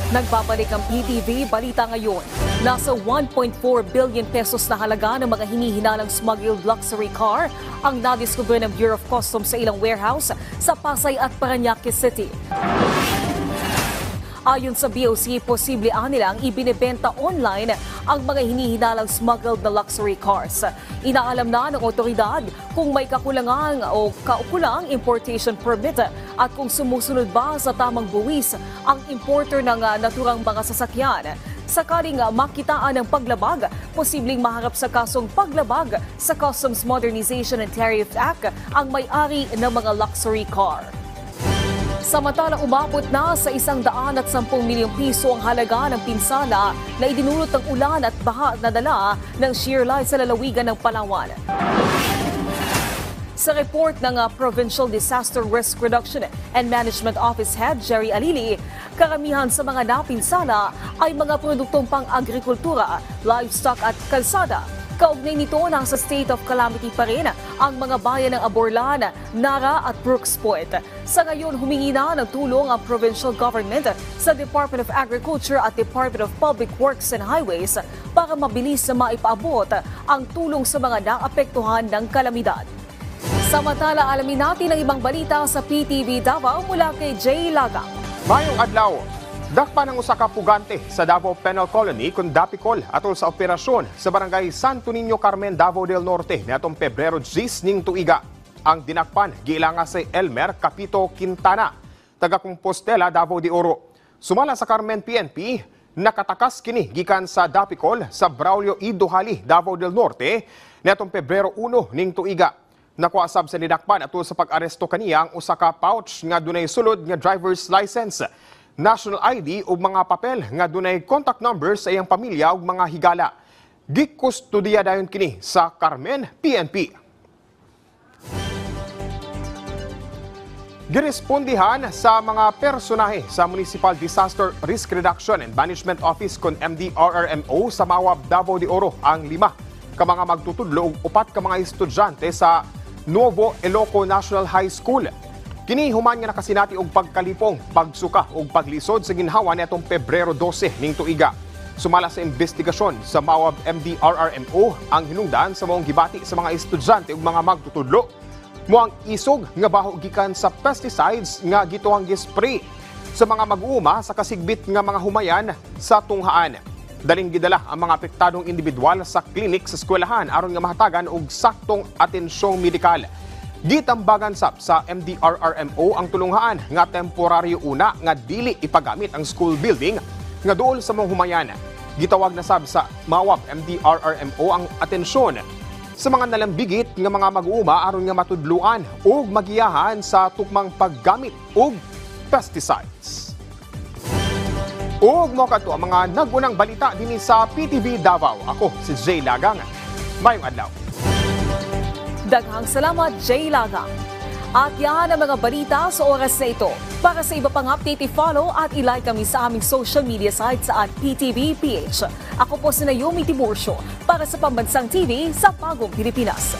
Nagbabalik ang PTV Balita ngayon. Nasa 1.4 billion pesos na halaga ng mga hinihinalang smuggled luxury car ang nadiskubre ng Bureau of Customs sa ilang warehouse sa Pasay at Parañaque City. Ayon sa BOC, posible nilang ibinebenta online ang mga hinihinalang smuggled na luxury cars. Inaalam na ng otoridad kung may kakulangan o kaukulang importation permit at kung sumusunod ba sa tamang buwis ang importer ng naturang mga sasakyan. Sakaling makitaan ng paglabag, posibleng maharap sa kasong paglabag sa Customs Modernization and Tariff Act ang may-ari ng mga luxury car. Samantalang umabot na sa 110 milyong piso ang halaga ng pinsala na idinulot ng ulan at baha na dala ng shear line sa lalawigan ng Palawan. Sa report ng Provincial Disaster Risk Reduction and Management Office Head Jerry Alili, karamihan sa mga napinsala ay mga produktong pang-agrikultura, livestock at kalsada. Kaugnay nito, nasa state of calamity pa rin ang mga bayan ng Aborlan, Nara at Brooks Point. Sa ngayon, humingi na ng tulong ang provincial government sa Department of Agriculture at Department of Public Works and Highways para mabilis na maipaabot ang tulong sa mga naapektuhan ng kalamidad. Samantala, alamin natin ang ibang balita sa PTV Davao mula kay Jay Lagang. Mayong adlaw, dakpa ng usa ka pugante sa Davao Penal Colony kung Dapicol atol sa operasyon sa barangay Santo Niño Carmen, Davao del Norte niadtong Pebrero 10 ning tuiga. Ang dinakpan giilanga si Elmer Capito Quintana, taga Compostela, Davao de Oro. Sumala sa Carmen PNP, nakatakas kini gikan sa Dapicol sa Braulio E. Duhali, Davao del Norte niadtong Pebrero 1 ning tuiga. Nakuha sab sa nidakpan atol sa pag-aresto kaniya ang usa ka pouch nga dunay sulod nga driver's license, national ID ug mga papel nga dunay contact number sa iyang pamilya ug mga higala. Gikustudiya dayon kini sa Carmen PNP. Girespondihan sa mga personahe sa Municipal Disaster Risk Reduction and Management Office kon MDRRMO sa Mawab, Davao de Oro ang 5 ka mga magtutudlo ug 4 ka mga estudyante sa Nuevo Eloco National High School. Kini human nga nakasinati og pagkalipong, pagsuka ug paglisod sa ginhawa niadtong Pebrero 12 ning tuiga. Sumala sa investigasyon sa Mawab MDRRMO ang hinungdan sa maong gibati sa mga estudyante ug mga magtutudlo moang isog nga baho gikan sa pesticides nga gituhang gispray sa mga mag-uuma sa kasigbit nga mga humayan sa tunghaan. Daling gidala ang mga apektadong individual sa klinik sa eskwelahan aron nga mahatagan og saktong atensyong medikal. Gitambagan sab sa MDRRMO ang tulunghaan nga temporaryo una nga dili ipagamit ang school building nga duol sa mga humayan. Gitawag na sab sa Mawab MDRRMO ang atensyon sa mga nalambigit nga mga mag-uuma aron nga matudluan ug magiyahan sa tukmang paggamit og pesticides. Ug mo kadto ang mga nagunang balita dinhi sa PTV Davao. Ako si Jay Lagang. Mayong adlaw. Daghang salamat, Jay Lagang. At yan ang mga balita sa oras na ito. Para sa iba pang update, i-follow at i-like kami sa aming social media sites at PTVPH. Ako po si Naomi Tiburcio para sa Pambansang TV sa Bagong Pilipinas.